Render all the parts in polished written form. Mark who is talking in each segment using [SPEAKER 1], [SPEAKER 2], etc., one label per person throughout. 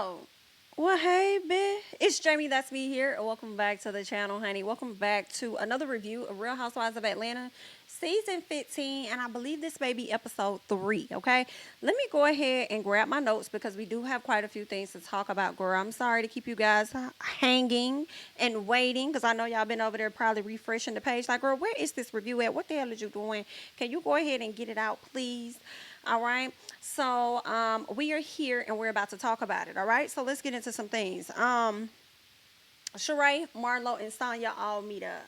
[SPEAKER 1] Oh, well, hey, bitch. It's JamiThatsMe here, and welcome back to the channel, honey. Welcome back to another review of Real Housewives of Atlanta, season 15, and I believe this may be episode 3, okay? Let me go ahead and grab my notes because we do have quite a few things to talk about, girl. I'm sorry to keep you guys hanging and waiting because I know y'all been over there probably refreshing the page. Like, girl, where is this review at? What the hell are you doing? Can you go ahead and get it out, please? All right, so we are here and we're about to talk about it. All right, so let's get into some things. Sheree, Marlo, and Sanya all meet up.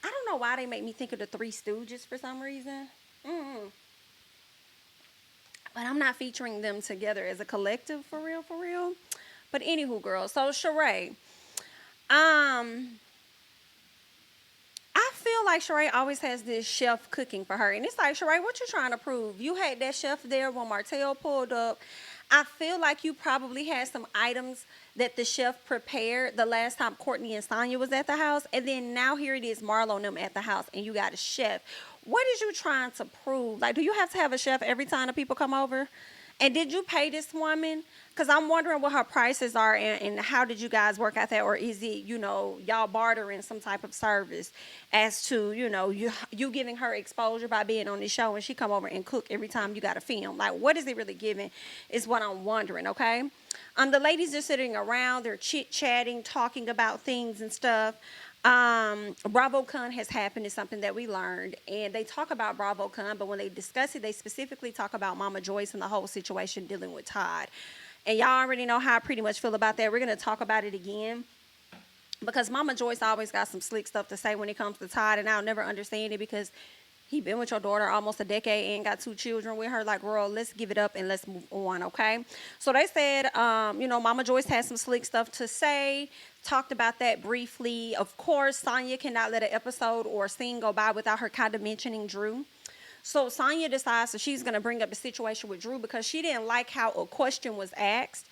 [SPEAKER 1] I don't know why they make me think of the Three Stooges for some reason. But I'm not featuring them together as a collective for real, for real. But anywho, girls, so Sheree, I feel like Sheree always has this chef cooking for her. And it's like, Sheree, what you trying to prove? You had that chef there when Martel pulled up. I feel like you probably had some items that the chef prepared the last time Courtney and Sanya was at the house. And then now here it is, Marlo and them at the house, and you got a chef. What is you trying to prove? Like, do you have to have a chef every time the people come over? And did you pay this woman? Because I'm wondering what her prices are and how did you guys work out that? Or is it, y'all bartering some type of service as to, you giving her exposure by being on this show and she come over and cook every time you got to film? Like, what is it really giving is what I'm wondering, okay? The ladies are sitting around. They're chit-chatting, talking about things and stuff. BravoCon has happened is something that we learned, and they talk about BravoCon, but when they discuss it, they specifically talk about Mama Joyce and the whole situation dealing with Todd. And y'all already know how I pretty much feel about that. We're going to talk about it again because Mama Joyce always got some slick stuff to say when it comes to Todd, and I'll never understand it because he been with your daughter almost a decade and got 2 children with her. Like, girl, let's give it up and let's move on, okay? So they said, Mama Joyce had some slick stuff to say, talked about that briefly. Of course, Sanya cannot let an episode or a scene go by without her kind of mentioning Drew. So Sanya decides that she's going to bring up the situation with Drew because she didn't like how a question was asked.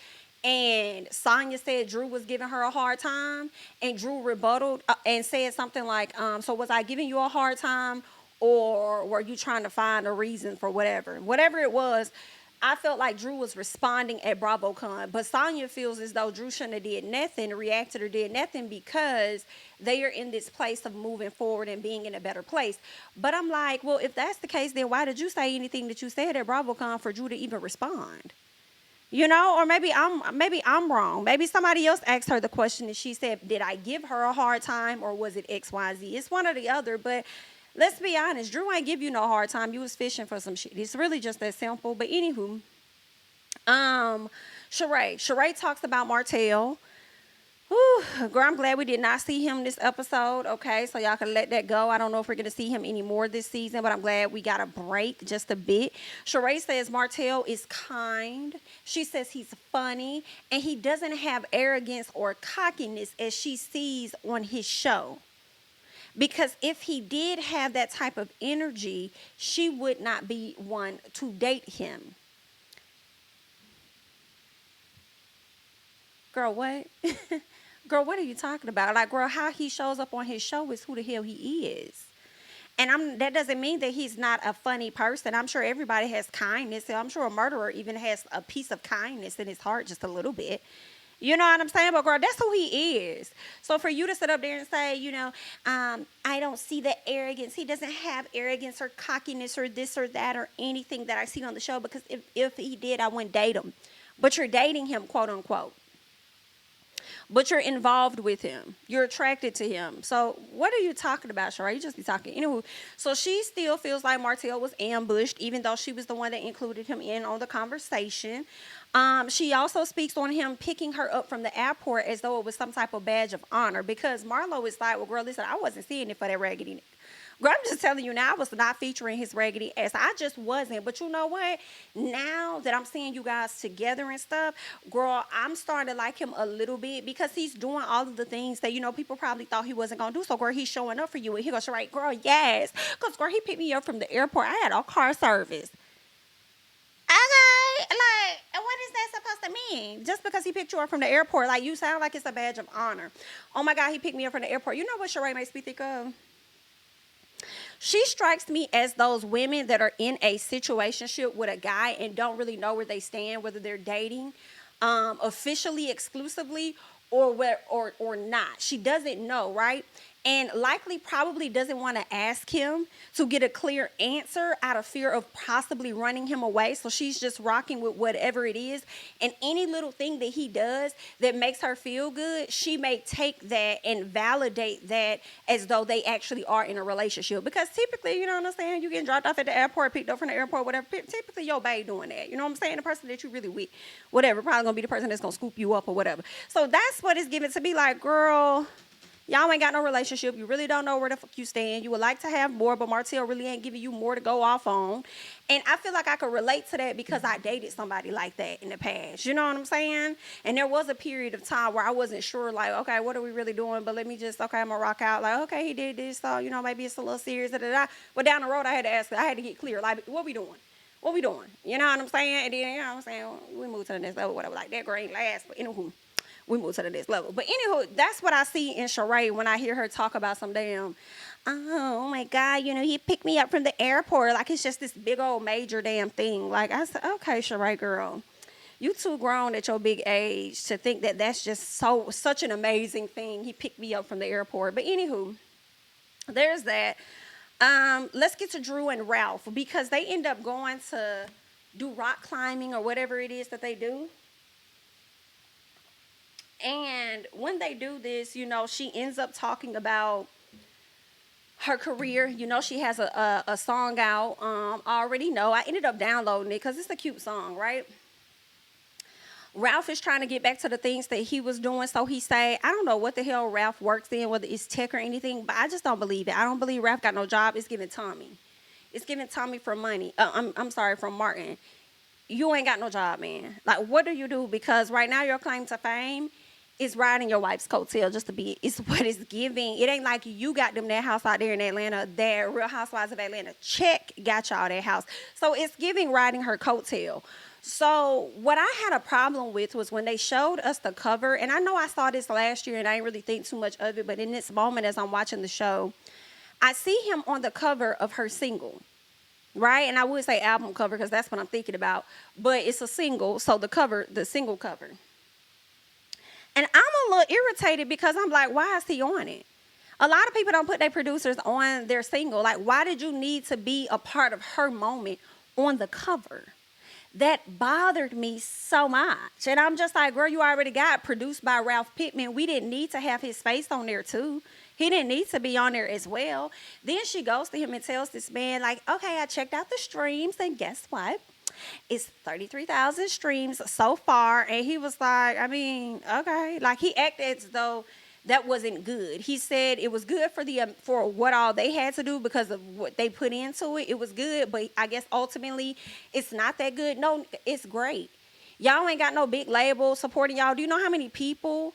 [SPEAKER 1] And Sanya said Drew was giving her a hard time. And Drew rebutted and said something like, so was I giving you a hard time? Or were you trying to find a reason for whatever? Whatever it was, I felt like Drew was responding at BravoCon. But Sanya feels as though Drew shouldn't have did nothing, reacted or did nothing because they are in this place of moving forward and being in a better place. But I'm like, well, if that's the case, then why did you say anything that you said at BravoCon for Drew to even respond? Or maybe I'm wrong. Maybe somebody else asked her the question and she said, did I give her a hard time or was it XYZ? It's one or the other, but let's be honest, Drew ain't give you no hard time. You was fishing for some shit. It's really just that simple. But anywho, Sheree talks about Martel. Whew, girl, I'm glad we did not see him this episode. Okay, so y'all can let that go. I don't know if we're gonna see him anymore this season, but I'm glad we got a break just a bit. Sheree says Martel is kind. She says he's funny, and he doesn't have arrogance or cockiness as she sees on his show. Because if he did have that type of energy, she would not be one to date him. Girl, what? Girl, what are you talking about? Like, girl, how he shows up on his show is who the hell he is. And that doesn't mean that he's not a funny person. I'm sure everybody has kindness. I'm sure a murderer even has a piece of kindness in his heart, just a little bit. You know what I'm saying? But, girl, that's who he is. So for you to sit up there and say, I don't see the arrogance. He doesn't have arrogance or cockiness or this or that or anything that I see on the show. Because if he did, I wouldn't date him. But you're dating him, quote unquote. But you're involved with him. You're attracted to him. So what are you talking about, Sheree? You just be talking. Anyway, so she still feels like Martel was ambushed, even though she was the one that included him in on the conversation. She also speaks on him picking her up from the airport as though it was some type of badge of honor. Because Marlo is like, well, girl, listen, I wasn't seeing it for that raggedy. Girl, I'm just telling you now, I was not featuring his raggedy ass. I just wasn't. But you know what? Now that I'm seeing you guys together and stuff, girl, I'm starting to like him a little bit because he's doing all of the things that, people probably thought he wasn't going to do. So, girl, he's showing up for you. And he goes, right, girl, yes. Because, girl, he picked me up from the airport. I had all car service. Okay, like, what is that supposed to mean? Just because he picked you up from the airport, like, you sound like it's a badge of honor. Oh, my God, he picked me up from the airport. You know what Sheree makes me think of? She strikes me as those women that are in a situationship with a guy and don't really know where they stand, whether they're dating officially, exclusively, or where or not. She doesn't know, right? And likely probably doesn't want to ask him to get a clear answer out of fear of possibly running him away. So she's just rocking with whatever it is. And any little thing that he does that makes her feel good, she may take that and validate that as though they actually are in a relationship. Because typically, you know what I'm saying, you getting dropped off at the airport, picked up from the airport, whatever. Typically your bae doing that. You know what I'm saying? The person that you really with, whatever, probably gonna be the person that's gonna scoop you up or whatever. So that's what it's given to be like, girl, y'all ain't got no relationship. You really don't know where the fuck you stand. You would like to have more, but Martel really ain't giving you more to go off on. And I feel like I could relate to that because I dated somebody like that in the past. You know what I'm saying? And there was a period of time where I wasn't sure, like, okay, what are we really doing? But let me just, okay, I'm going to rock out. Like, okay, he did this, so, you know, maybe it's a little serious. Da, da, da. But down the road, I had to ask, I had to get clear. Like, what we doing? What we doing? You know what I'm saying? And then, you know what I'm saying? We moved to the next level, whatever. Like, that girl ain't last, but anywho. We move to the next level. But anywho, that's what I see in Sheree when I hear her talk about some damn, oh my God, you know, he picked me up from the airport. Like, it's just this big old major damn thing. Like, I said, okay, Sheree, girl, you too grown at your big age to think that that's just such an amazing thing. He picked me up from the airport. But anywho, there's that. Let's get to Drew and Ralph because they end up going to do rock climbing or whatever it is that they do. And when they do this, you know, she ends up talking about her career. You know, she has a song out. I already know. I ended up downloading it because it's a cute song, right? Ralph is trying to get back to the things that he was doing. So he say, I don't know what the hell Ralph works in, whether it's tech or anything, but I just don't believe it. I don't believe Ralph got no job. It's giving Tommy. It's giving Tommy for money. I'm sorry, from Martin. You ain't got no job, man. Like, what do you do? Because right now your claim to fame is riding your wife's coattail just to be, it's what it's giving. It ain't like you got them that house out there in Atlanta, that Real Housewives of Atlanta check got y'all that house. So it's giving riding her coattail. So what I had a problem with was when they showed us the cover, and I know I saw this last year and I didn't really think too much of it, but in this moment as I'm watching the show, I see him on the cover of her single, right? And I would say album cover because that's what I'm thinking about, but it's a single, so the single cover. And I'm a little irritated because I'm like, why is he on it? A lot of people don't put their producers on their single. Like, why did you need to be a part of her moment on the cover? That bothered me so much. And I'm just like, girl, you already got produced by Ralph Pittman. We didn't need to have his face on there too. He didn't need to be on there as well. Then she goes to him and tells this man, like, okay, I checked out the streams and guess what? It's 33,000 streams so far. And he was like, I mean, okay. Like, he acted as though that wasn't good. He said it was good for what all they had to do because of what they put into it. It was good, but I guess ultimately it's not that good. No, it's great. Y'all ain't got no big label supporting y'all. Do you know how many people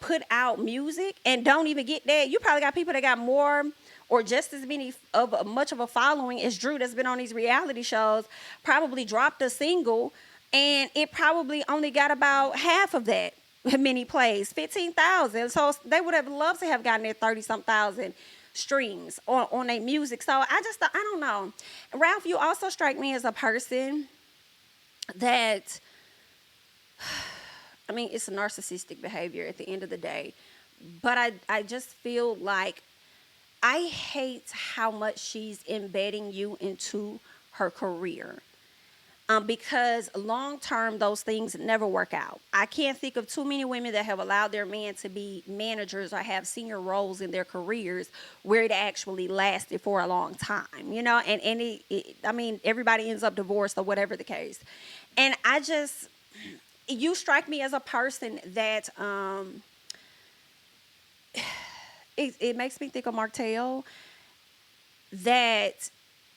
[SPEAKER 1] put out music and don't even get that? You probably got people that got more or just as much of a following as Drew that's been on these reality shows, probably dropped a single, and it probably only got about half of that many plays, 15,000. So they would have loved to have gotten their 30-some thousand streams on their music. So I don't know. Ralph, you also strike me as a person that, I mean, it's a narcissistic behavior at the end of the day. But I just feel like I hate how much she's embedding you into her career. Because long-term, those things never work out. I can't think of too many women that have allowed their men to be managers or have senior roles in their careers where it actually lasted for a long time, you know? And I mean, everybody ends up divorced or whatever the case. And you strike me as a person that, it makes me think of Martel, that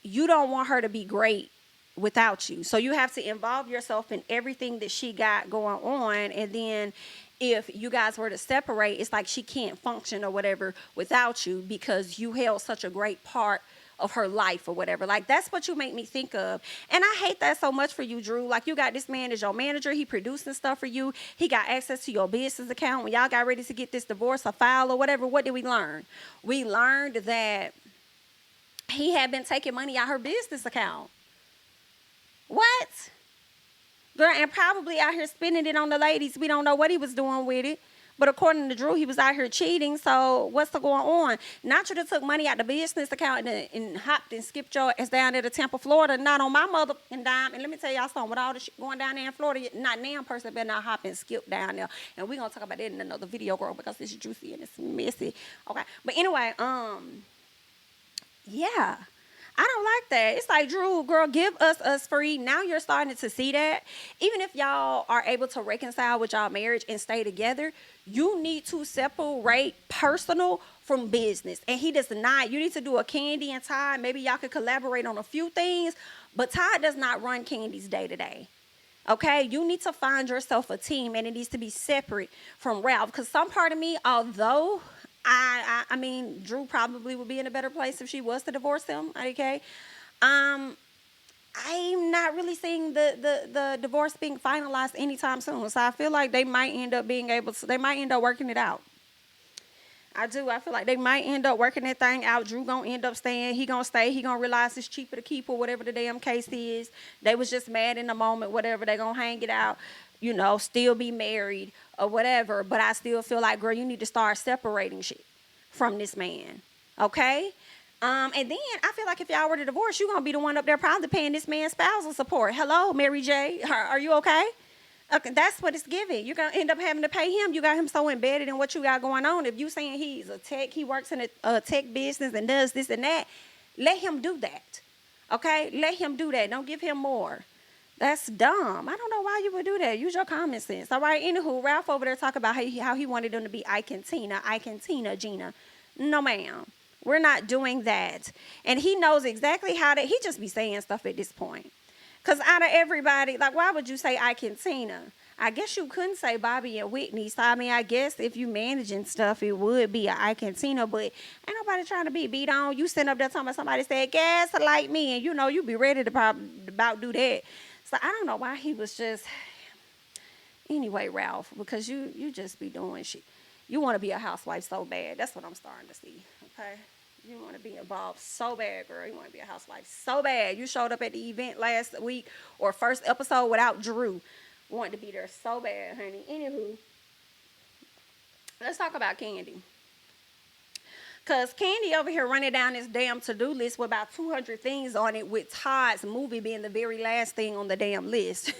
[SPEAKER 1] you don't want her to be great without you. So you have to involve yourself in everything that she got going on. And then if you guys were to separate, it's like she can't function or whatever without you because you held such a great part of her life or whatever. Like, that's what you make me think of. And I hate that so much for you, Drew. Like, you got this man as your manager. He producing stuff for you. He got access to your business account. When y'all got ready to get this divorce or file or whatever, what did we learn? We learned that he had been taking money out her business account. What? Girl, and probably out here spending it on the ladies. We don't know what he was doing with it. But according to Drew, he was out here cheating. So what's going on? Not you that took money out the business account and hopped and skipped your ass down there to Tampa, Florida. Not on my motherfucking dime. And let me tell y'all something. With all the shit going down there in Florida, not now person better not hop and skip down there. And we're going to talk about that in another video, girl, because it's juicy and it's messy. Okay. But anyway, yeah. I don't like that. It's like, Drew, girl, give us free. Now you're starting to see that. Even if y'all are able to reconcile with y'all marriage and stay together, you need to separate personal from business. And he does not. You need to do a Kandi and Todd. Maybe y'all could collaborate on a few things. But Todd does not run Kandi's day to day. Okay? You need to find yourself a team, and it needs to be separate from Ralph. Because some part of me, although I mean, Drew probably would be in a better place if she was to divorce him. Okay, I'm not really seeing the divorce being finalized anytime soon. So I feel like they might end up being able to. They might end up working it out. I do. I feel like they might end up working that thing out. Drew gonna end up staying. He gonna stay. He gonna realize it's cheaper to keep or whatever the damn case is. They was just mad in the moment. Whatever. They gonna hang it out. You know, still be married or whatever. But I still feel like, girl, you need to start separating shit from this man. Okay? And then I feel like if y'all were to divorce, you're going to be the one up there probably paying this man spousal support. Hello, Mary J. Are you okay? Okay, that's what it's giving. You're going to end up having to pay him. You got him so embedded in what you got going on. If you saying he's a tech, he works in a tech business and does this and that, let him do that. Okay? Let him do that. Don't give him more. That's dumb. I don't know why you would do that. Use your common sense. All right. Anywho, Ralph over there talking about how he wanted them to be Ike and Tina, Gina. No, ma'am. We're not doing that. And he knows exactly how to. He just be saying stuff at this point. Because out of everybody, like, why would you say Ike and Tina? I guess you couldn't say Bobby and Whitney. So, I mean, I guess if you managing stuff, it would be a Ike and Tina. But ain't nobody trying to be beat on. You sitting up there talking about somebody said, gaslight me. And, you know, you be ready to probably about do that. So I don't know why he was just, anyway, Ralph, because you just be doing shit. You want to be a housewife so bad. That's what I'm starting to see, okay? You want to be involved so bad, girl. You want to be a housewife so bad. You showed up at the event last week or first episode without Drew. Wanted to be there so bad, honey. Anywho, let's talk about Kandi. Because Kandi over here running down this damn to-do list with about 200 things on it, with Todd's movie being the very last thing on the damn list.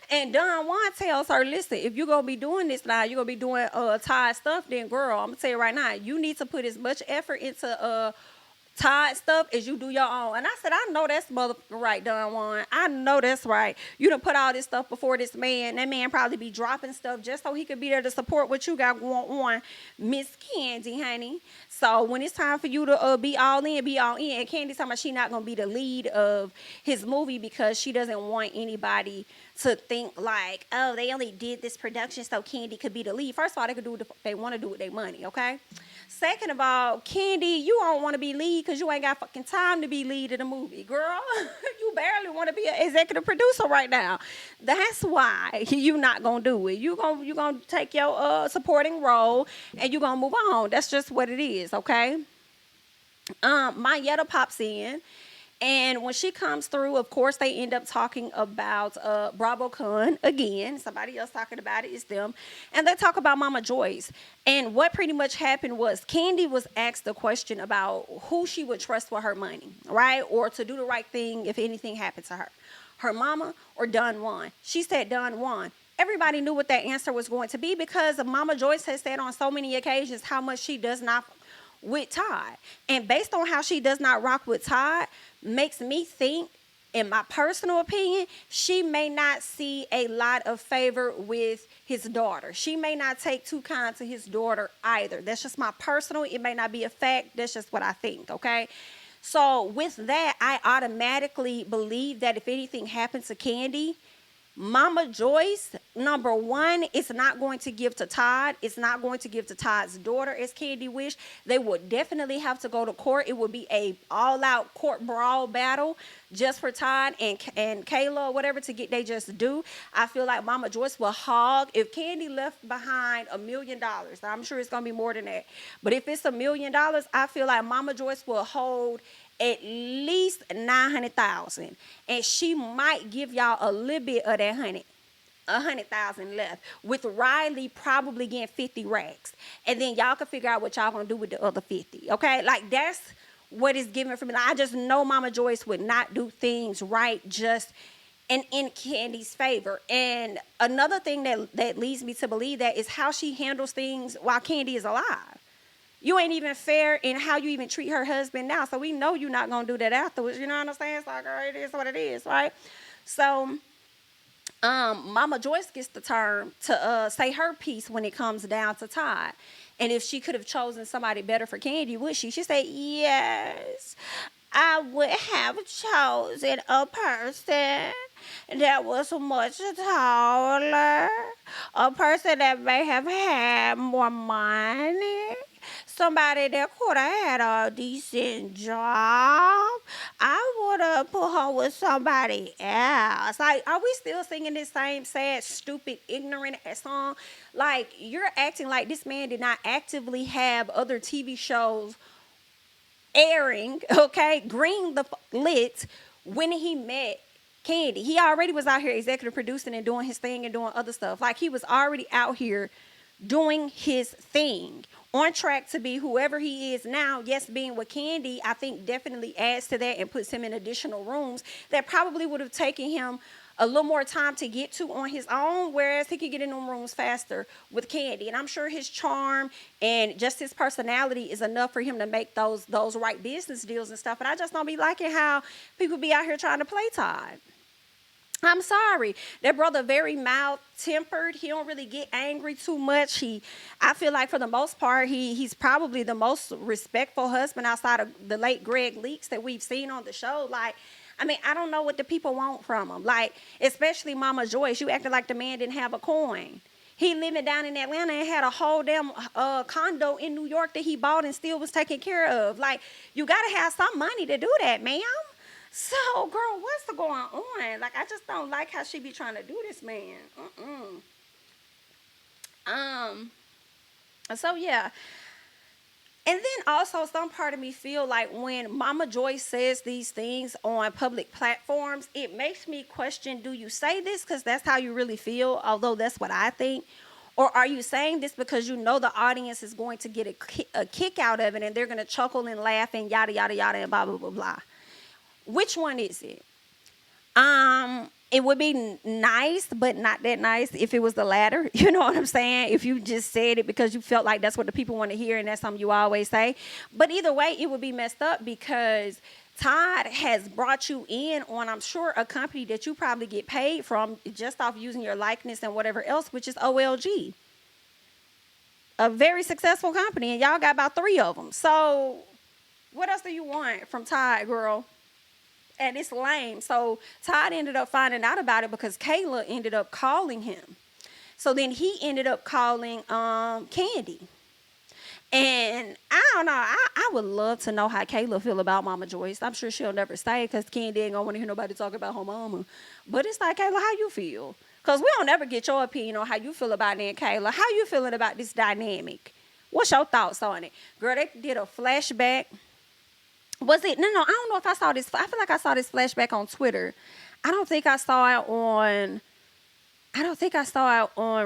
[SPEAKER 1] And Don Juan tells her, listen, if you're going to be doing this now, you're going to be doing Todd stuff, then, girl, I'm going to tell you right now, you need to put as much effort into Todd stuff as you do your own. And I said, I know that's motherfucking right, Don Juan. I know that's right. You done put all this stuff before this man. That man probably be dropping stuff just so he could be there to support what you got going on, Miss Kandi, honey. So when it's time for you to be all in, be all in. And Kandi's talking about she not going to be the lead of his movie because she doesn't want anybody to think like, oh, they only did this production so Kandi could be the lead. First of all, they could do what they want to do with their money, okay? Second of all, Kandi, you don't want to be lead because you ain't got fucking time to be lead in a movie. Girl, you barely want to be an executive producer right now. That's why you not going to do it. You gonna take your supporting role and you going to move on. That's just what it is, okay? Mayetta pops in. And when she comes through, of course, they end up talking about BravoCon again. Somebody else talking about it is them. And they talk about Mama Joyce. And what pretty much happened was Kandi was asked the question about who she would trust with her money, right? Or to do the right thing if anything happened to her. Her mama or Don Juan. She said Don Juan. Everybody knew what that answer was going to be because Mama Joyce has said on so many occasions how much she does not with Todd. And based on how she does not rock with Todd, makes me think, in my personal opinion, she may not see a lot of favor with his daughter. She may not take too kind to his daughter either. That's just my personal. It may not be a fact. That's just what I think, okay? So with that, I automatically believe that if anything happens to Kandi, Mama Joyce, number one, is not going to give to Todd. It's not going to give to Todd's daughter as Kandi wished. They would definitely have to go to court. It would be a all-out court brawl battle just for Todd and Kayla or whatever to get they just do. I feel like Mama Joyce will hog. If Kandi left behind $1 million, I'm sure it's going to be more than that. But if it's $1 million, I feel like Mama Joyce will hold at least 900,000, and she might give y'all a little bit of that 100,000 left, with Riley probably getting 50 racks, and then y'all can figure out what y'all gonna do with the other 50. Okay, like that's what is given for me. Like, I just know Mama Joyce would not do things right just and in Candy's favor. And another thing that leads me to believe that is how she handles things while Kandi is alive. You ain't even fair in how you even treat her husband now. So we know you're not going to do that afterwards. You know what I'm saying? It's like, girl, it is what it is, right? So Mama Joyce gets the turn to say her piece when it comes down to Todd. And if she could have chosen somebody better for Kandi, would she? She said, yes, I would have chosen a person that was much taller, a person that may have had more money, somebody that could have had a decent job. I would have put her with somebody else. Like, are we still singing this same sad, stupid, ignorant song? Like, you're acting like this man did not actively have other TV shows airing, okay, green the lit when he met Kandi. He already was out here executive producing and doing his thing and doing other stuff. Like, he was already out here doing his thing, on track to be whoever he is now. Yes, being with Kandi, I think definitely adds to that and puts him in additional rooms that probably would have taken him a little more time to get to on his own, whereas he could get in them rooms faster with Kandi. And I'm sure his charm and just his personality is enough for him to make those right business deals and stuff. But I just don't be liking how people be out here trying to play Todd. I'm sorry. That brother very mild-tempered. He don't really get angry too much. I feel like for the most part, he's probably the most respectful husband outside of the late Greg Leaks that we've seen on the show. Like, I mean, I don't know what the people want from him. Like, especially Mama Joyce. You acting like the man didn't have a coin. He living down in Atlanta and had a whole damn condo in New York that he bought and still was taken care of. Like, you got to have some money to do that, ma'am. So, girl, what's going on? Like, I just don't like how she be trying to do this, man. So, yeah. And then also some part of me feel like when Mama Joyce says these things on public platforms, it makes me question, do you say this because that's how you really feel, although that's what I think? Or are you saying this because you know the audience is going to get a kick out of it and they're going to chuckle and laugh and yada, yada, yada, and blah, blah, blah, blah? Which one is it? It would be nice, but not that nice if it was the latter. You know what I'm saying? If you just said it because you felt like that's what the people want to hear and that's something you always say. But either way, it would be messed up because Todd has brought you in on, I'm sure, a company that you probably get paid from just off using your likeness and whatever else, which is OLG. A very successful company, and y'all got about 3 of them. So what else do you want from Todd, girl? And it's lame. So Todd ended up finding out about it because Kayla ended up calling him. So then he ended up calling Kandi. And I don't know. I would love to know how Kayla feel about Mama Joyce. I'm sure she'll never say because Kandi ain't gonna want to hear nobody talk about her mama. But it's like, Kayla, how you feel? Because we don't ever get your opinion on how you feel about it, Kayla. How you feeling about this dynamic? What's your thoughts on it? Girl, they did a flashback. Was it? No, I don't know if I saw this. I feel like I saw this flashback on Twitter. I don't think I saw it on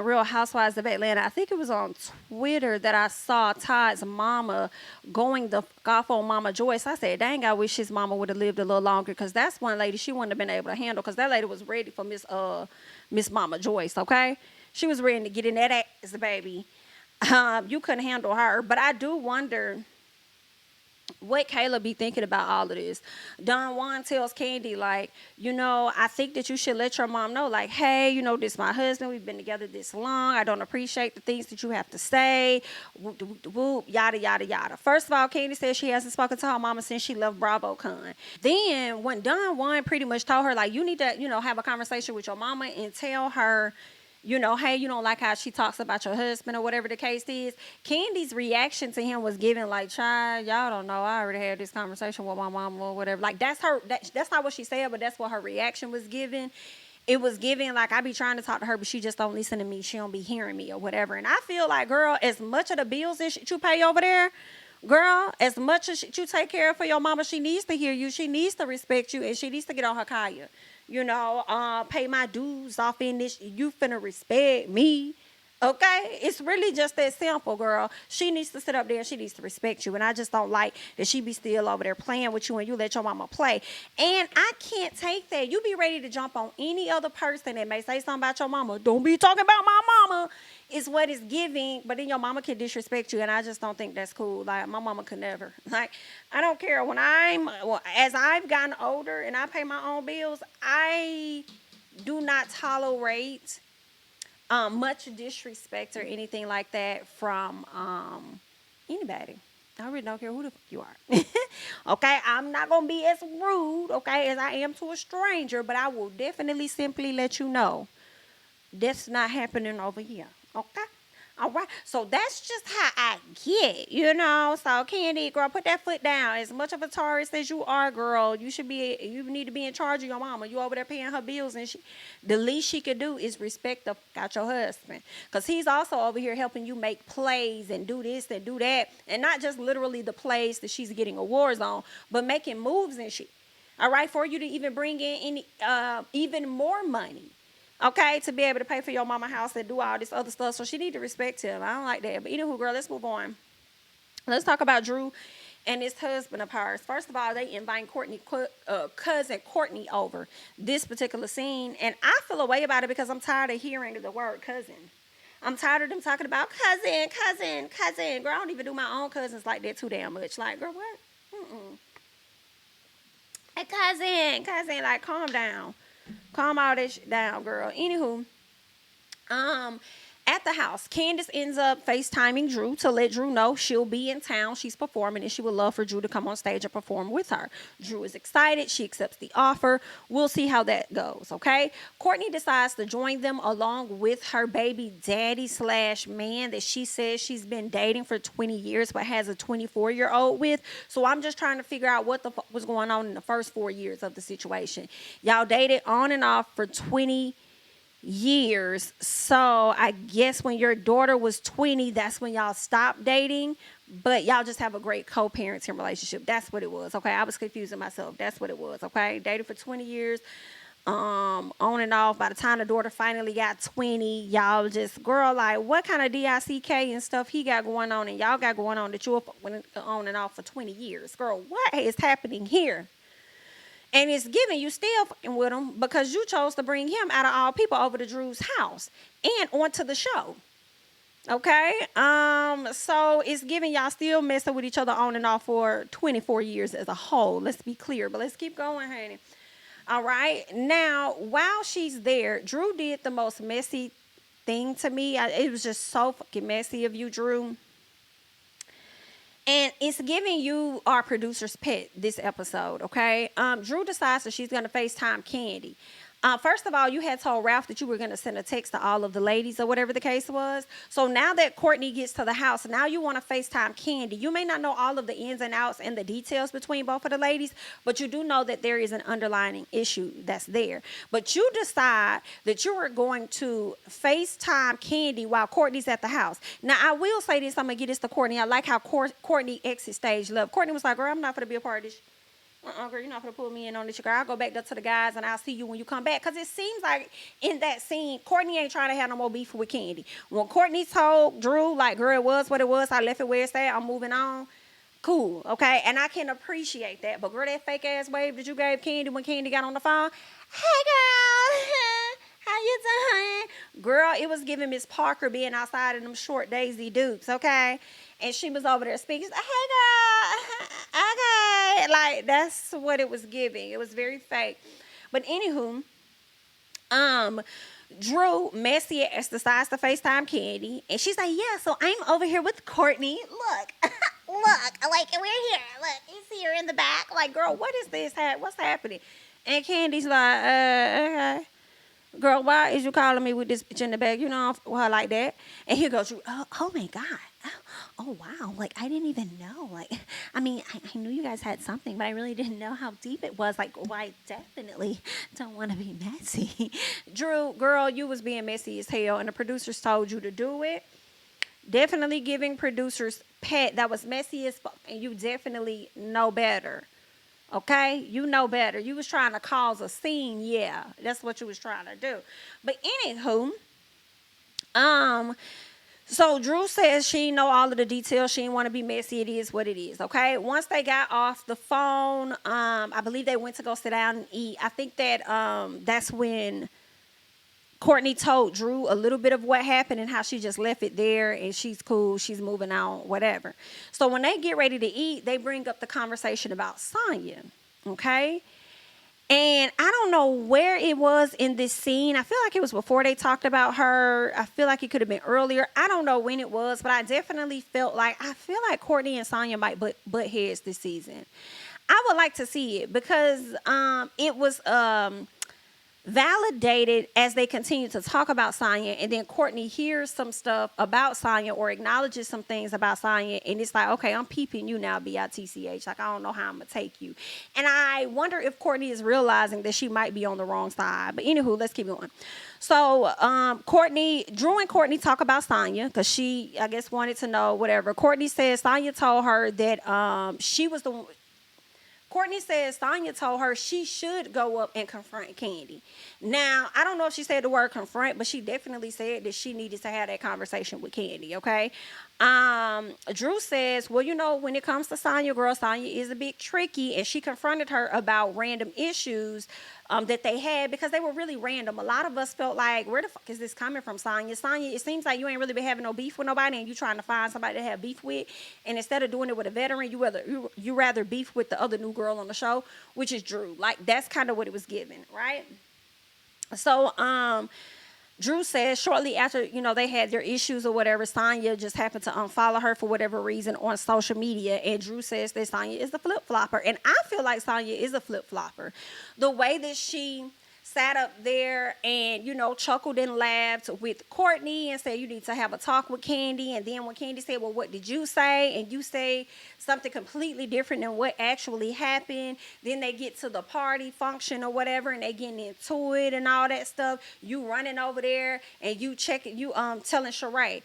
[SPEAKER 1] Real Housewives of Atlanta. I think it was on Twitter that I saw Todd's mama going the off on Mama Joyce. I said, dang, I wish his mama would have lived a little longer because that's one lady she wouldn't have been able to handle because that lady was ready for Miss Mama Joyce, okay? She was ready to get in that ass, baby. You couldn't handle her. But I do wonder what Kayla be thinking about all of this. Don Juan tells Kandi, like, I think that you should let your mom know, like, hey, this my husband. We've been together this long. I don't appreciate the things that you have to say. Whoop, whoop, whoop, yada, yada, yada. First of all, Kandi says she hasn't spoken to her mama since she left BravoCon. Then when Don Juan pretty much told her, like, you need to, have a conversation with your mama and tell her, hey, you don't like how she talks about your husband or whatever the case is. Kandi's reaction to him was given like, child, y'all don't know. I already had this conversation with my mom or whatever. Like, that's not what she said, but that's what her reaction was given. It was given like, I be trying to talk to her, but she just don't listen to me. She don't be hearing me or whatever. And I feel like, girl, as much of the bills and shit you pay over there, Girl, as much as you take care of for your mama, she needs to hear you. She needs to respect you, and she needs to get on her kaya. Pay my dues off in this. You finna respect me. Okay? It's really just that simple, girl. She needs to sit up there and she needs to respect you. And I just don't like that she be still over there playing with you and you let your mama play. And I can't take that. You be ready to jump on any other person that may say something about your mama. Don't be talking about my mama. Is what it's giving, but then your mama can disrespect you, and I just don't think that's cool. Like, my mama could never. Like, I don't care. As I've gotten older and I pay my own bills, I do not tolerate much disrespect or anything like that from anybody. I really don't care who the fuck you are. Okay, I'm not gonna be as rude, okay, as I am to a stranger, but I will definitely simply let you know that's not happening over here. Okay? All right. So that's just how I get, So, Kandi, girl, put that foot down. As much of a tourist as you are, girl, you need to be in charge of your mama. You over there paying her bills, and the least she could do is respect the fuck out your husband. Because he's also over here helping you make plays and do this and do that. And not just literally the plays that she's getting awards on, but making moves and shit. All right? For you to even bring in even more money. Okay, to be able to pay for your mama house and do all this other stuff. So she need to respect him. I don't like that. But anywho, girl, let's move on. Let's talk about Drew and his husband of hers. First of all, they invite cousin Courtney over this particular scene. And I feel a way about it because I'm tired of hearing the word cousin. I'm tired of them talking about cousin. Girl, I don't even do my own cousins like that too damn much. Like, girl, what? Hey, cousin, like, calm down. Calm all that shit down, girl. Anywho, at the house, Candiace ends up FaceTiming Drew to let Drew know she'll be in town. She's performing and she would love for Drew to come on stage and perform with her. Drew is excited. She accepts the offer. We'll see how that goes, okay? Courtney decides to join them along with her baby daddy / man that she says she's been dating for 20 years but has a 24-year-old with. So I'm just trying to figure out what the fuck was going on in the first 4 years of the situation. Y'all dated on and off for 20 years. So I guess when your daughter was 20, that's when y'all stopped dating, but y'all just have a great co-parenting relationship. That's what it was. Okay, I was confusing myself. That's what it was. Okay, dated for 20 years, on and off. By the time the daughter finally got 20, y'all just, girl, like, what kind of DICK and stuff he got going on and y'all got going on that you were on and off for 20 years? Girl, what is happening here? And it's giving you still fucking with him because you chose to bring him out of all people over to Drew's house and onto the show. Okay? So it's giving y'all still messing with each other on and off for 24 years as a whole. Let's be clear. But let's keep going, honey. All right? Now, while she's there, Drew did the most messy thing to me. It was just so fucking messy of you, Drew. And it's giving you our producer's pet this episode, okay? Drew decides that she's going to FaceTime Kandi. First of all, you had told Ralph that you were going to send a text to all of the ladies or whatever the case was. So now that Courtney gets to the house, now you want to FaceTime Kandi. You may not know all of the ins and outs and the details between both of the ladies, but you do know that there is an underlying issue that's there. But you decide that you are going to FaceTime Kandi while Courtney's at the house. Now, I will say this. I'm going to get this to Courtney. I like how Courtney exit stage love. Courtney was like, girl, I'm not going to be a part of this. Girl, you're not going to pull me in on this, girl. I'll go back up to the guys and I'll see you when you come back. Because it seems like in that scene, Courtney ain't trying to have no more beef with Kandi. When Courtney told Drew, like, girl, it was what it was. I left it where it's at. I'm moving on. Cool, okay? And I can appreciate that. But, girl, that fake-ass wave that you gave Kandi when Kandi got on the phone, hey, girl, how you doing? Girl, it was giving Miss Parker being outside in them short Daisy Dukes, okay? And she was over there speaking. Hey, girl, okay. Like, that's what it was giving. It was very fake. But anywho, Drew, messy ass, decides to FaceTime Kandi. And she's like, yeah, so I'm over here with Courtney. Look, like, we're here. Look, he's here in the back. Like, girl, what is this? What's happening? And Candy's like, okay. Girl, why is you calling me with this bitch in the back? You know, well, like that. And he goes, oh my God. Oh, wow. Like, I didn't even know. Like, I mean, I knew you guys had something, but I really didn't know how deep it was. Like, well, I definitely don't want to be messy. Drew, girl, you was being messy as hell, and the producers told you to do it. Definitely giving producers pet that was messy as fuck, and you definitely know better. Okay, you know better. You was trying to cause a scene, yeah. That's what you was trying to do. But anywho, um, so Drew says she know all of the details. She didn't want to be messy. It is what it is. Okay. Once they got off the phone, I believe they went to go sit down and eat. I think that that's when Courtney told Drew a little bit of what happened and how she just left it there and she's cool, she's moving on, whatever. So when they get ready to eat, they bring up the conversation about Sanya, okay? And I don't know where it was in this scene. I feel like it was before they talked about her. I feel like it could have been earlier. I don't know when it was, but I definitely felt like, I feel like Courtney and Sanya might butt heads this season. I would like to see it because it was validated as they continue to talk about Sanya, and then Courtney hears some stuff about Sanya or acknowledges some things about Sanya, and it's like, okay, I'm peeping you now, BITCH. Like, I don't know how I'm gonna take you. And I wonder if Courtney is realizing that she might be on the wrong side. But anywho, let's keep going. So Drew and Courtney talk about Sanya because she, I guess, wanted to know whatever. Courtney says Sanya told her that she was the Courtney says Sanya told her she should go up and confront Kandi. Now, I don't know if she said the word confront, but she definitely said that she needed to have that conversation with Kandi, okay? Drew says, well, you know, when it comes to Sanya, girl, Sanya is a bit tricky, and she confronted her about random issues that they had because they were really random. A lot of us felt like, where the fuck is this coming from, Sanya? Sanya, it seems like you ain't really been having no beef with nobody, and you trying to find somebody to have beef with, and instead of doing it with a veteran, you rather beef with the other new girl on the show, which is Drew. Like, that's kind of what it was given, right? So, Drew says shortly after, you know, they had their issues or whatever, Sanya just happened to unfollow her for whatever reason on social media. And Drew says that Sanya is a flip-flopper. And I feel like Sanya is a flip-flopper. The way that she sat up there and, you know, chuckled and laughed with Courtney and said, you need to have a talk with Kandi. And then when Kandi said, well, what did you say? And you say something completely different than what actually happened. Then they get to the party function or whatever and they getting into it and all that stuff. You running over there and you checking, you telling Sheree,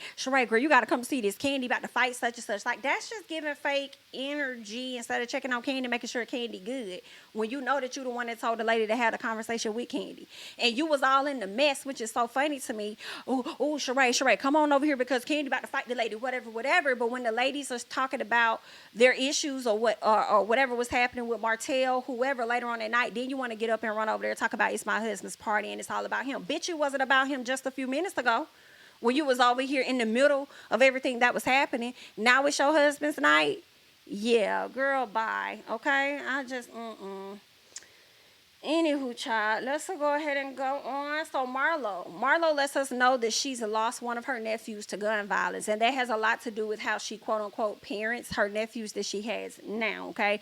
[SPEAKER 1] girl, you got to come see this. Kandi about to fight such and such. Like, that's just giving fake energy instead of checking on Kandi, making sure Kandi good. When you know that you the one that told the lady to have a conversation with Kandi. And you was all in the mess, which is so funny to me. Oh, Sheree, come on over here because Kandi about to fight the lady, whatever. But when the ladies are talking about their issues or whatever was happening with Martel, whoever, later on that night, then you want to get up and run over there and talk about it's my husband's party and it's all about him. Bitch, it wasn't about him just a few minutes ago when you was over here in the middle of everything that was happening. Now it's your husband's night. Yeah, girl, bye. Okay? I just, Anywho, child, let's go ahead and go on. So Marlo lets us know that she's lost one of her nephews to gun violence, and that has a lot to do with how she quote unquote parents her nephews that she has now. Okay,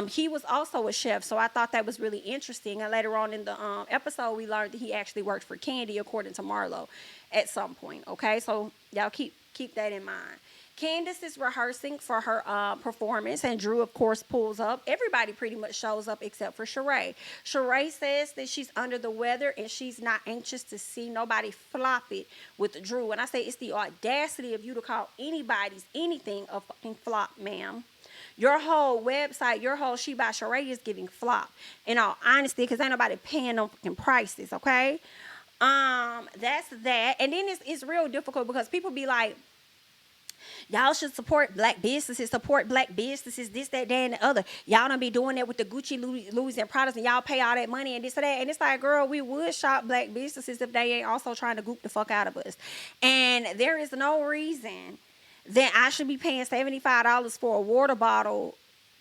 [SPEAKER 1] he was also a chef, so I thought that was really interesting. And later on in the episode, we learned that he actually worked for Kandi, according to Marlo, at some point. Okay, so y'all keep that in mind. Candiace is rehearsing for her performance, and Drew, of course, pulls up. Everybody pretty much shows up except for Sheree. Sheree says that she's under the weather, and she's not anxious to see nobody flop it with Drew. And I say it's the audacity of you to call anybody's anything a fucking flop, ma'am. Your whole website, your whole She by Sheree is giving flop. In all honesty, because ain't nobody paying no fucking prices, okay? That's that. And then it's real difficult because people be like, y'all should support black businesses, this, that, and the other. Y'all don't be doing that with the Gucci, Louis, and Pradas, and y'all pay all that money and this and that. And it's like, girl, we would shop black businesses if they ain't also trying to goop the fuck out of us. And there is no reason that I should be paying $75 for a water bottle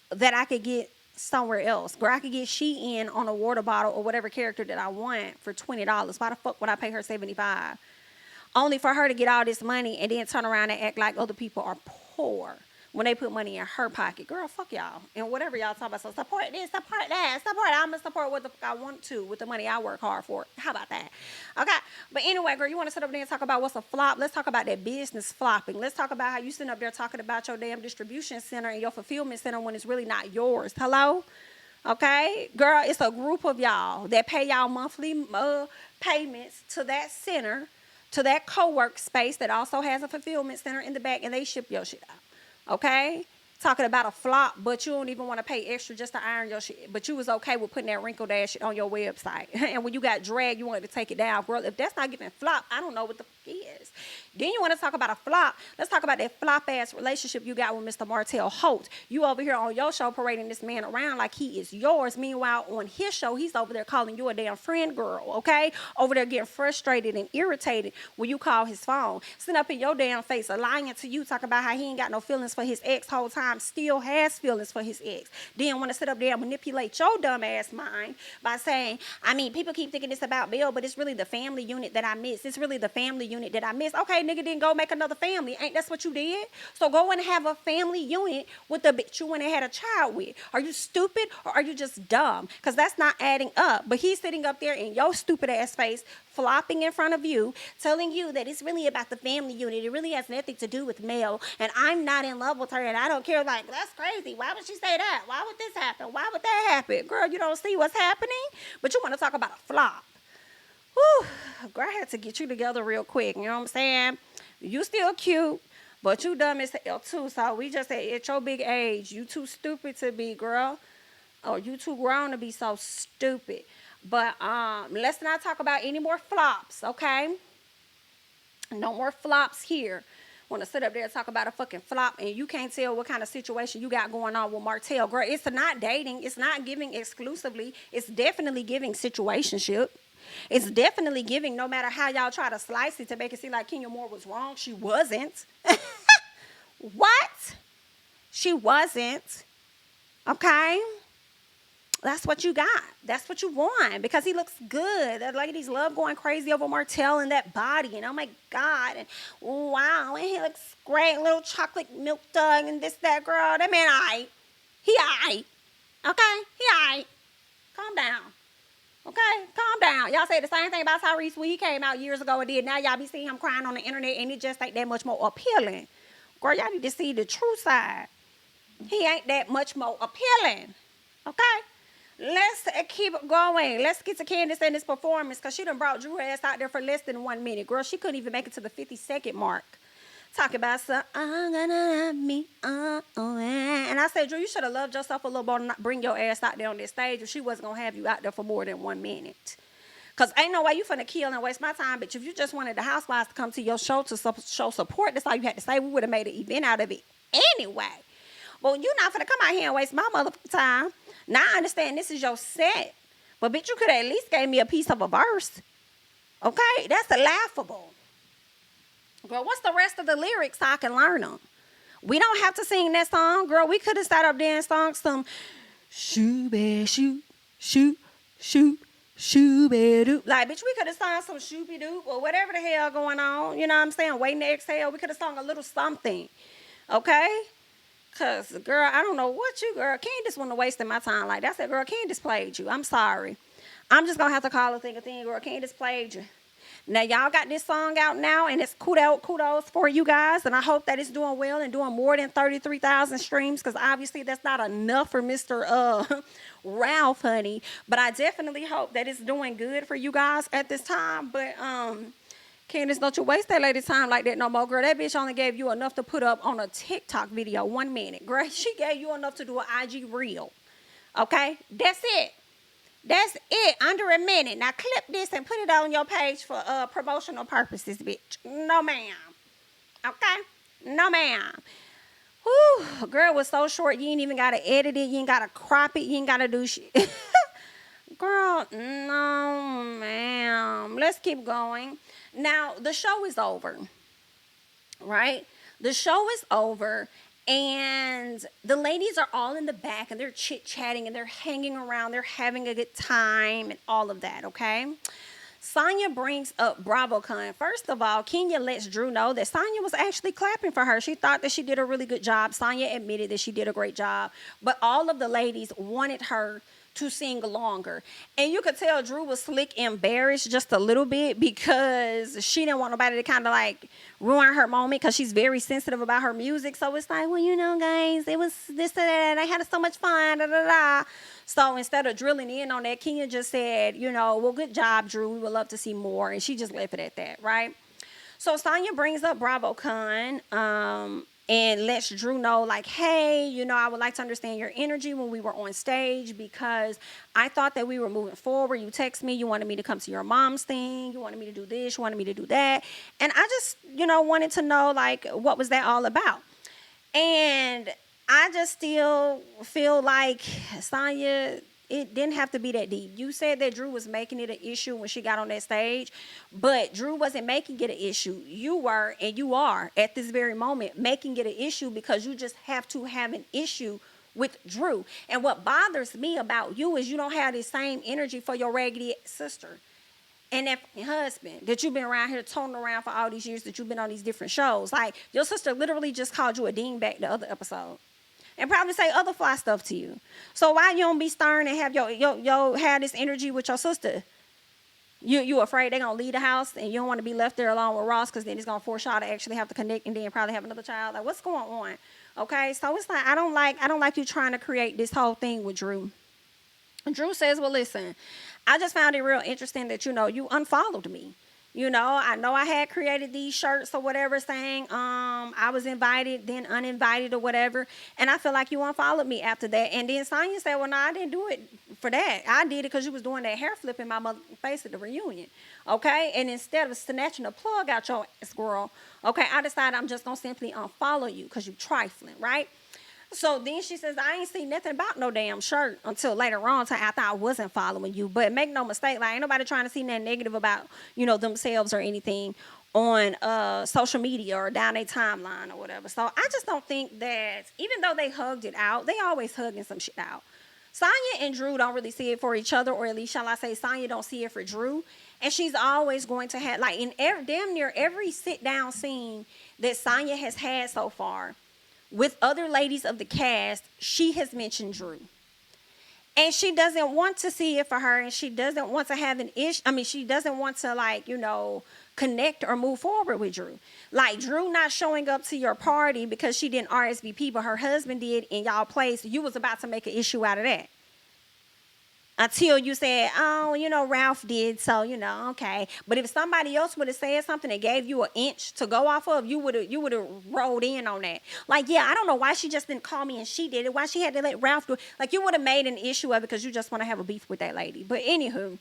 [SPEAKER 1] that I could get somewhere else. Girl, I could get Shein on a water bottle or whatever character that I want for $20. Why the fuck would I pay her $75? Only for her to get all this money and then turn around and act like other people are poor when they put money in her pocket. Girl, fuck y'all. And whatever y'all talk about, so support this, support that, I'm going to support what the fuck I want to with the money I work hard for. How about that? Okay. But anyway, girl, you want to sit up there and talk about what's a flop? Let's talk about that business flopping. Let's talk about how you sitting up there talking about your damn distribution center and your fulfillment center when it's really not yours. Hello? Okay? Girl, it's a group of y'all that pay y'all monthly payments to that center to that co-work space that also has a fulfillment center in the back, and they ship your shit out. Okay? Talking about a flop, but you don't even want to pay extra just to iron your shit. But you was okay with putting that wrinkled ass shit on your website. And when you got dragged, you wanted to take it down. Girl, if that's not giving flop, I don't know what the fuck is. Then you want to talk about a flop. Let's talk about that flop ass relationship you got with Mr. Martel Holt. You over here on your show parading this man around like he is yours. Meanwhile, on his show, he's over there calling you a damn friend girl, okay? Over there getting frustrated and irritated when you call his phone. Sitting up in your damn face, lying to you, talking about how he ain't got no feelings for his ex whole time, still has feelings for his ex. Then want to sit up there and manipulate your dumb ass mind by saying, I mean, people keep thinking it's about Bill, but it's really the family unit that I miss. It's really the family unit that I miss. Okay, nigga, then go make another family. Ain't that's what you did? So go and have a family unit with the bitch you went and had a child with. Are you stupid or are you just dumb? Because that's not adding up. But he's sitting up there in your stupid ass face, flopping in front of you, telling you that it's really about the family unit. It really has nothing to do with Mel, and I'm not in love with her, and I don't care. Like, that's crazy. Why would she say that? Why would this happen? Why would that happen? Girl, you don't see what's happening, but you want to talk about a flop. Whew. Girl, I had to get you together real quick. You know what I'm saying? You still cute, but you dumb as hell too. So we just say at your big age, you too stupid to be, girl. Or you too grown to be so stupid. But let's not talk about any more flops, okay? No more flops here. Want to sit up there and talk about a fucking flop, and you can't tell what kind of situation you got going on with Martel. Girl, it's not dating. It's not giving exclusively. It's definitely giving situationship. It's definitely giving, no matter how y'all try to slice it to make it seem like Kenya Moore was wrong. She wasn't. What? She wasn't. Okay? That's what you got. That's what you want because he looks good. The ladies love going crazy over Martel and that body. And oh my God. And wow. And he looks great. Little chocolate milk dog and this, that, girl. That man, all right. He all right. Okay? He all right. Calm down. Okay? Calm down. Y'all say the same thing about Tyrese when he came out years ago and did. Now y'all be seeing him crying on the internet and it just ain't that much more appealing. Girl, y'all need to see the true side. He ain't that much more appealing. Okay? Let's keep going. Let's get to Candiace and this performance because she done brought Drew ass out there for less than 1 minute. Girl, she couldn't even make it to the 50-second mark. Talking about some, I'm gonna love me. And I said, Drew, you should have loved yourself a little more and not bring your ass out there on this stage if she wasn't going to have you out there for more than 1 minute. Because ain't no way you finna kill and waste my time, bitch. If you just wanted the Housewives to come to your show to show support, that's all you had to say. We would have made an event out of it anyway. But you're not finna come out here and waste my motherfucking time. Now I understand this is your set. But bitch, you could have at least gave me a piece of a verse. Okay? That's laughable. Girl, what's the rest of the lyrics so I can learn them? We don't have to sing that song. Girl, we could have sat up there and sung some shoot, shoot, shoot, shoot, shoot-be-doop. Like, bitch, we could have sung some shoopy-doop or whatever the hell going on. You know what I'm saying? Waiting to exhale. We could have sung a little something. Okay? Because, girl, I don't know what you, girl. Candiace wasn't wasting my time like that. I said, girl, Candiace played you. I'm sorry. I'm just going to have to call a thing, girl. Candiace played you. Now, y'all got this song out now, and it's kudos for you guys, and I hope that it's doing well and doing more than 33,000 streams, because obviously that's not enough for Mr. Ralph, honey. But I definitely hope that it's doing good for you guys at this time. But, Candiace, don't you waste that lady's time like that no more, girl. That bitch only gave you enough to put up on a TikTok video 1 minute, girl. She gave you enough to do an IG reel, okay? That's it. That's it, under a minute. Now clip this and put it on your page for promotional purposes, bitch. No, ma'am. Okay? No, ma'am. Whew, girl was so short, you ain't even got to edit it. You ain't got to crop it. You ain't got to do shit. Girl, no, ma'am. Let's keep going. Now, the show is over, right? The show is over. And the ladies are all in the back and they're chit-chatting and they're hanging around. They're having a good time and all of that, okay? Sanya brings up BravoCon. First of all, Kenya lets Drew know that Sanya was actually clapping for her. She thought that she did a really good job. Sanya admitted that she did a great job. But all of the ladies wanted her to sing longer. And you could tell Drew was slick embarrassed just a little bit because she didn't want nobody to kind of like ruin her moment because she's very sensitive about her music. So it's like, well, you know, guys, it was this and that. I had so much fun. Da, da, da. So instead of drilling in on that, Kenya just said, you know, well, good job, Drew. We would love to see more. And she just left it at that, right? So Sanya brings up BravoCon, and lets Drew know, like, hey, I would like to understand your energy when we were on stage, because I thought that we were moving forward. You text me, you wanted me to come to your mom's thing, you wanted me to do this, you wanted me to do that. And I just, wanted to know, like, what was that all about? And I just still feel like Sanya, it didn't have to be that deep. You said that Drew was making it an issue when she got on that stage, but Drew wasn't making it an issue. You were, and you are at this very moment making it an issue, because you just have to have an issue with Drew. And what bothers me about you is you don't have the same energy for your raggedy sister and that husband that you've been around here toting around for all these years that you've been on these different shows. Like, your sister literally just called you a dingbat the other episode, and probably say other fly stuff to you. So why you don't be stern and have your have this energy with your sister? You afraid they're gonna leave the house and you don't want to be left there alone with Ross, because then it's gonna force y'all to actually have to connect and then probably have another child. Like, what's going on? Okay, so it's like I don't like you trying to create this whole thing with Drew. And Drew says, well, listen, I just found it real interesting that you unfollowed me. I know I had created these shirts or whatever saying I was invited, then uninvited or whatever. And I feel like you unfollowed me after that. And then Sanya said, well, no, I didn't do it for that. I did it because you was doing that hair flip in my mother's face at the reunion. Okay? And instead of snatching the plug out your ass, girl, okay, I decided I'm just going to simply unfollow you because you trifling, right? So then she says, I ain't seen nothing about no damn shirt until later on, until after I wasn't following you. But make no mistake, like, ain't nobody trying to see nothing negative about, themselves or anything on social media or down their timeline or whatever. So I just don't think that, even though they hugged it out, they always hugging some shit out. Sanya and Drew don't really see it for each other, or at least, shall I say, Sanya don't see it for Drew. And she's always going to have, like, in damn near every sit-down scene that Sanya has had so far, with other ladies of the cast, she has mentioned Drew. And she doesn't want to see it for her, and she doesn't want to have an issue. I mean, she doesn't want to, like, connect or move forward with Drew. Like, Drew not showing up to your party because she didn't RSVP, but her husband did in y'all place. You was about to make an issue out of that. Until you said, oh, Ralph did, so, okay. But if somebody else would have said something and gave you an inch to go off of, you would have rolled in on that. Like, yeah, I don't know why she just didn't call me and she did it. Why she had to let Ralph do it. Like, you would have made an issue of it because you just want to have a beef with that lady. But anywho,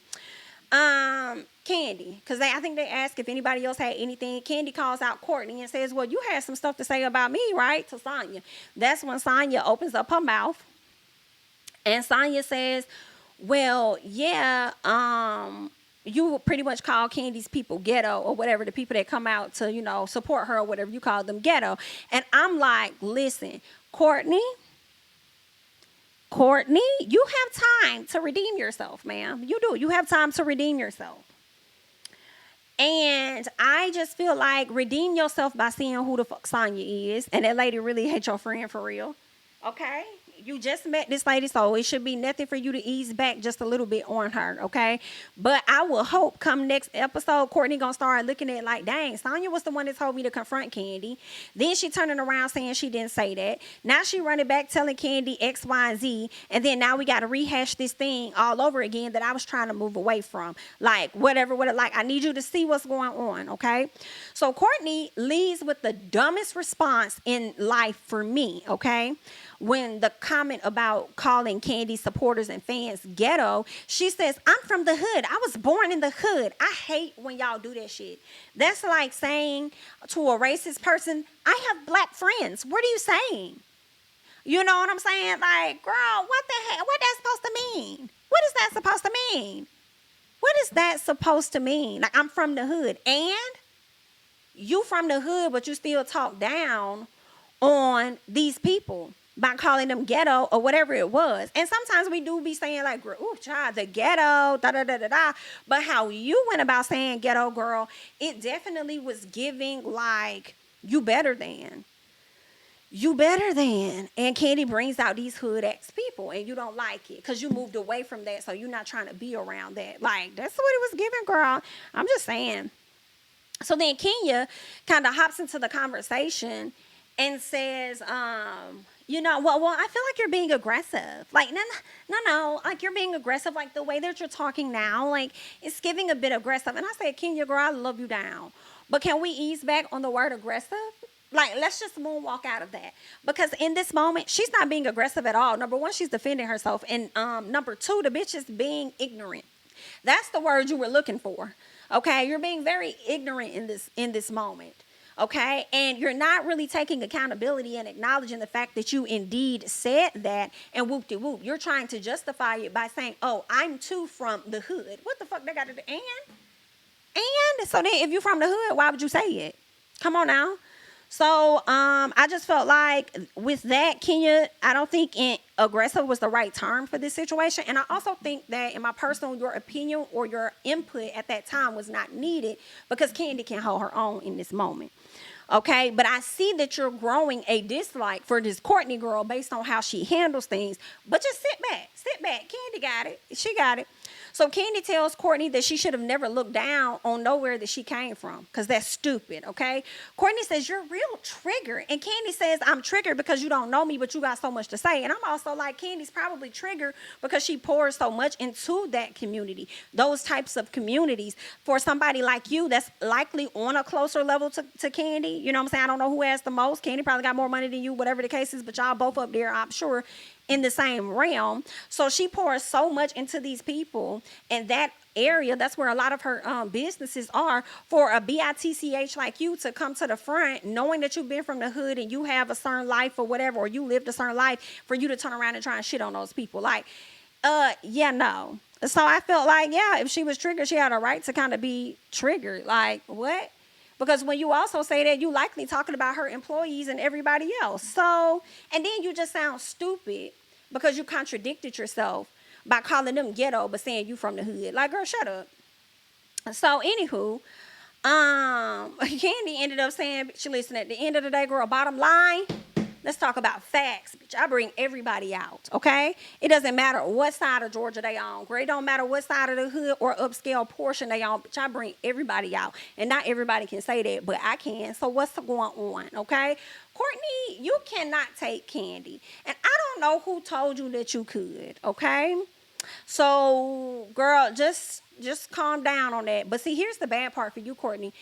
[SPEAKER 1] Kandi, because I think they asked if anybody else had anything. Kandi calls out Courtney and says, well, you had some stuff to say about me, right? To Sanya. That's when Sanya opens up her mouth. And Sanya says, well, yeah, you pretty much call Kandi's people ghetto or whatever, the people that come out to, support her or whatever, you call them ghetto. And I'm like, listen, Courtney, you have time to redeem yourself, ma'am. You do. You have time to redeem yourself. And I just feel like redeem yourself by seeing who the fuck Sanya is. And that lady really ain't your friend for real. Okay? You just met this lady, so it should be nothing for you to ease back just a little bit on her, okay? But I will hope come next episode, Courtney gonna start looking at like, dang, Sanya was the one that told me to confront Kandi. Then she turning around saying she didn't say that. Now she running back telling Kandi X, Y, and Z. And then now we got to rehash this thing all over again that I was trying to move away from. Like, whatever, like, I need you to see what's going on, okay? So Courtney leads with the dumbest response in life for me, okay? When the comment about calling Kandi supporters and fans ghetto, she says, I'm from the hood. I was born in the hood. I hate when y'all do that shit. That's like saying to a racist person, I have black friends. What are you saying? You know what I'm saying? Like, girl, what the heck? What that's supposed to mean? What is that supposed to mean? What is that supposed to mean? Like, I'm from the hood. And you from the hood, but you still talk down on these people by calling them ghetto or whatever it was. And sometimes we do be saying like, ooh, child, the ghetto, da-da-da-da-da. But how you went about saying ghetto, girl, it definitely was giving like, you better than. You better than. And Kandi brings out these hood-ass people and you don't like it because you moved away from that, so you're not trying to be around that. Like, that's what it was giving, girl. I'm just saying. So then Kenya kind of hops into the conversation and says, Well, I feel like you're being aggressive. Like, no, like you're being aggressive. Like the way that you're talking now, like it's giving a bit aggressive. And I said, Kenya, girl, I love you down, but can we ease back on the word aggressive? Like, let's just moonwalk out of that, because in this moment, she's not being aggressive at all. Number one, she's defending herself, and number two, the bitch is being ignorant. That's the word you were looking for. Okay, you're being very ignorant in this moment. Okay, and you're not really taking accountability and acknowledging the fact that you indeed said that, and whoop de whoop, you're trying to justify it by saying, oh, I'm too from the hood. What the fuck they got to do? And so then if you're from the hood, why would you say it? Come on now. So I just felt like with that, Kenya, I don't think aggressive was the right term for this situation. And I also think that, in my personal, your opinion or your input at that time was not needed, because Kandi can hold her own in this moment. Okay, but I see that you're growing a dislike for this Courtney girl based on how she handles things. But just sit back. Kandi got it. She got it. So Kandi tells Courtney that she should have never looked down on nowhere that she came from, because that's stupid, okay? Courtney says, you're real triggered. And Kandi says, I'm triggered because you don't know me, but you got so much to say. And I'm also like, Candi's probably triggered because she pours so much into that community, those types of communities. For somebody like you that's likely on a closer level to Kandi, you know what I'm saying? I don't know who has the most. Kandi probably got more money than you, whatever the case is, but y'all both up there, I'm sure, in the same realm. So she pours so much into these people in that area. That's where a lot of her businesses are. For a bitch like you to come to the front, knowing that you've been from the hood and you have a certain life or whatever, or you lived a certain life, for you to turn around and try and shit on those people, like, no. So I felt like, yeah, if she was triggered, she had a right to kind of be triggered. Like, what? Because when you also say that, you likely talking about her employees and everybody else. So, and then you just sound stupid because you contradicted yourself by calling them ghetto but saying you from the hood. Like, girl, shut up. So, anywho, Kandi ended up saying, listen, at the end of the day, girl, bottom line, let's talk about facts, bitch. I bring everybody out, okay? It doesn't matter what side of Georgia they on. Girl, it don't matter what side of the hood or upscale portion they on, bitch. I bring everybody out. And not everybody can say that, but I can. So what's going on, okay? Courtney, you cannot take Kandi. And I don't know who told you that you could, okay? So, girl, just calm down on that. But see, here's the bad part for you, Courtney.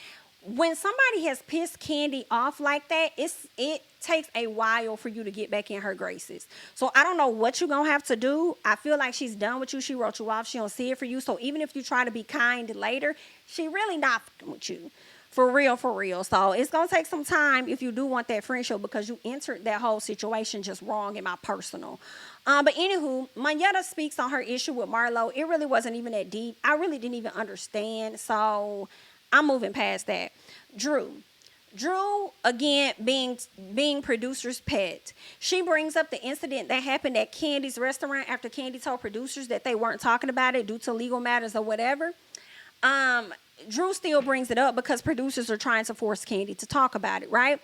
[SPEAKER 1] When somebody has pissed Kandi off like that, it takes a while for you to get back in her graces. So I don't know what you're going to have to do. I feel like she's done with you. She wrote you off. She don't see it for you. So even if you try to be kind later, she really not with you. For real, for real. So it's going to take some time if you do want that friendship, because you entered that whole situation just wrong, in my personal. But anywho, Monyetta speaks on her issue with Marlo. It really wasn't even that deep. I really didn't even understand. So I'm moving past that. Drew, again, being producer's pet. She brings up the incident that happened at Kandi's restaurant after Kandi told producers that they weren't talking about it due to legal matters or whatever. Drew still brings it up because producers are trying to force Kandi to talk about it, right?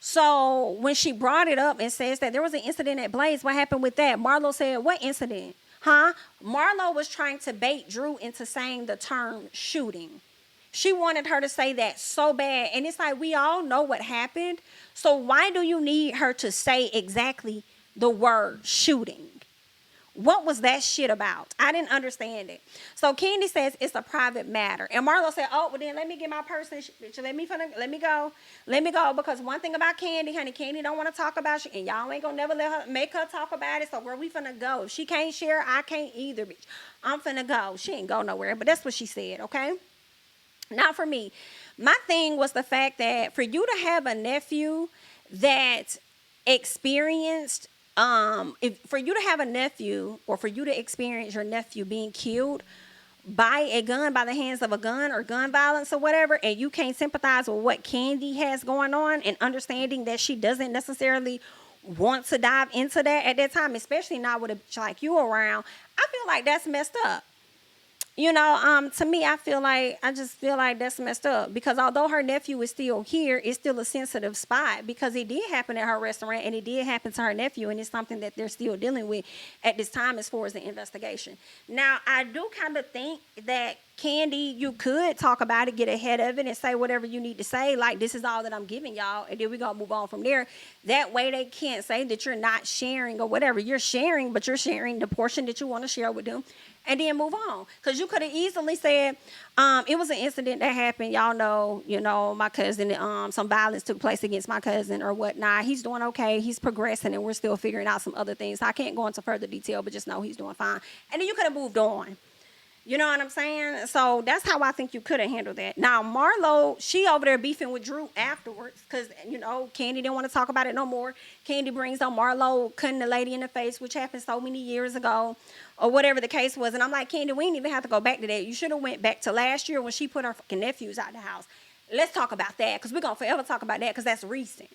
[SPEAKER 1] So when she brought it up and says that there was an incident at Blaze, what happened with that? Marlo said, what incident? Marlo was trying to bait Drew into saying the term shooting. She wanted her to say that so bad. And it's like, we all know what happened. So why do you need her to say exactly the word shooting? What was that shit about? I didn't understand it. So Kandi says it's a private matter. And Marlo said, oh, well then let me get my person. Let me go. Because one thing about Kandi, honey, Kandi don't want to talk about shit. And y'all ain't going to never make her talk about it. So where we finna go? If she can't share, I can't either, bitch. I'm finna go. She ain't go nowhere. But that's what she said, okay? Not for me. My thing was the fact that for you to have a nephew that experienced, for you to have a nephew, or for you to experience your nephew being killed by a gun, by the hands of a gun, or gun violence or whatever, and you can't sympathize with what Kandi has going on, and understanding that she doesn't necessarily want to dive into that at that time, especially not with a bitch like you around, I feel like that's messed up. You know, to me, I just feel like that's messed up, because although her nephew is still here, it's still a sensitive spot, because it did happen at her restaurant and it did happen to her nephew, and it's something that they're still dealing with at this time as far as the investigation. Now, I do kind of think that Kandi, you could talk about it, get ahead of it, and say whatever you need to say. Like, this is all that I'm giving y'all, and then we're going to move on from there. That way they can't say that you're not sharing or whatever. You're sharing, but you're sharing the portion that you want to share with them, and then move on. Because you could have easily said, it was an incident that happened. Y'all know, my cousin, some violence took place against my cousin or whatnot. He's doing okay. He's progressing, and we're still figuring out some other things. I can't go into further detail, but just know he's doing fine. And then you could have moved on. You know what I'm saying? So that's how I think you could have handled that. Now, Marlo, she over there beefing with Drew afterwards because, Kandi didn't want to talk about it no more. Kandi brings on Marlo cutting the lady in the face, which happened so many years ago, or whatever the case was. And I'm like, Kandi, we didn't even have to go back to that. You should have went back to last year when she put her fucking nephews out the house. Let's talk about that because we're going to forever talk about that because that's recent.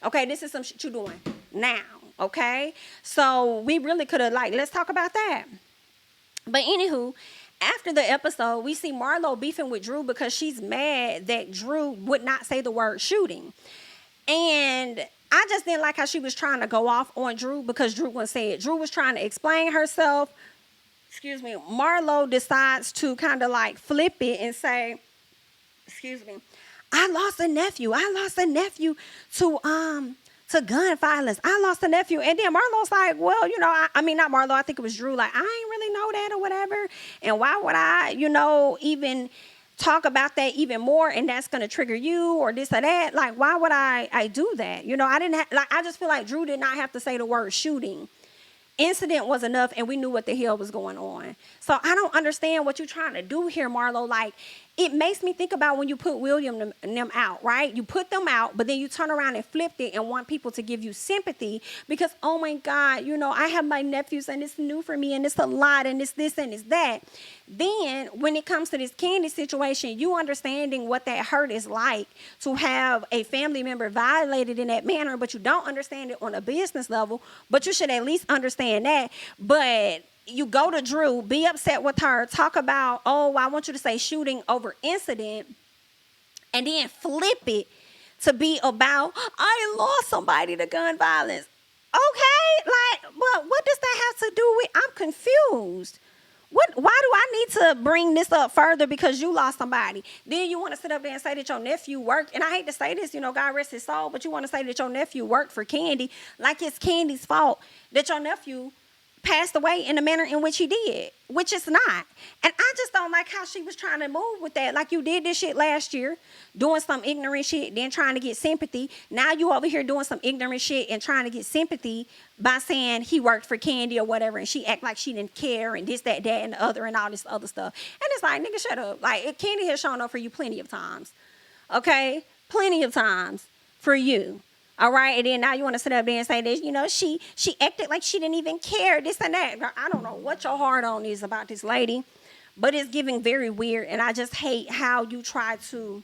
[SPEAKER 1] Okay, this is some shit you're doing now, okay? So we really could have, let's talk about that. But anywho, after the episode, we see Marlo beefing with Drew because she's mad that Drew would not say the word shooting. And I just didn't like how she was trying to go off on Drew because Drew wouldn't say it. Drew was trying to explain herself. Marlo decides to kind of flip it and say, I lost a nephew to gun violence. I lost a nephew. And then Marlo's like, well, not Marlo. I think it was Drew. I ain't really know that or whatever. And why would I, even talk about that even more? And that's going to trigger you or this or that. Why would I do that? I just feel like Drew did not have to say the word shooting. Incident was enough and we knew what the hell was going on. So I don't understand what you're trying to do here, Marlo. It makes me think about when you put William and them out, right? You put them out, but then you turn around and flip it and want people to give you sympathy because, oh my God, I have my nephews and it's new for me and it's a lot and it's this and it's that. Then when it comes to this Kandi situation, you understanding what that hurt is like to have a family member violated in that manner, but you don't understand it on a business level, but you should at least understand that. But you go to Drew, be upset with her, talk about, oh, I want you to say shooting over incident, and then flip it to be about, I lost somebody to gun violence. Okay, but what does that have to do with, I'm confused. Why do I need to bring this up further because you lost somebody? Then you want to sit up there and say that your nephew worked, and I hate to say this, God rest his soul, but you want to say that your nephew worked for Kandi, like it's Kandi's fault that your nephew passed away in the manner in which he did, which it's not. And I just don't like how she was trying to move with that. Like, you did this shit last year, doing some ignorant shit, then trying to get sympathy. Now you over here doing some ignorant shit and trying to get sympathy by saying he worked for Kandi or whatever, and she act like she didn't care and this, that, and the other, and all this other stuff. And it's like, nigga, shut up. Kandi has shown up for you plenty of times. Okay? Plenty of times for you. All right, and then now you want to sit up there and say this, she acted like she didn't even care, this and that. Girl, I don't know what your heart on is about this lady, but it's giving very weird, and I just hate how you try to,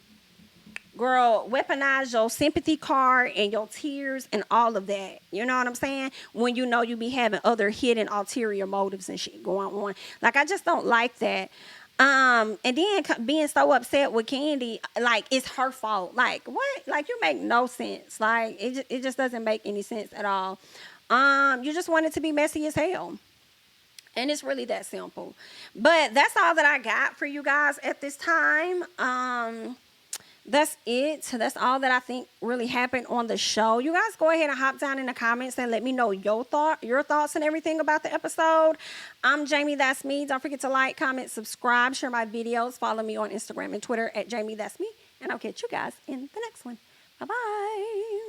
[SPEAKER 1] girl, weaponize your sympathy card and your tears and all of that. You know what I'm saying? When you be having other hidden ulterior motives and shit going on. I just don't like that. And then being so upset with Kandi, it's her fault. What? You make no sense. It just doesn't make any sense at all. You just want it to be messy as hell. And it's really that simple. But that's all that I got for you guys at this time. That's it. That's all that I think really happened on the show. You guys go ahead and hop down in the comments and let me know your thoughts and everything about the episode. I'm JamiThatsMe. Don't forget to like, comment, subscribe, share my videos. Follow me on Instagram and Twitter at JamiThatsMe. And I'll catch you guys in the next one. Bye-bye.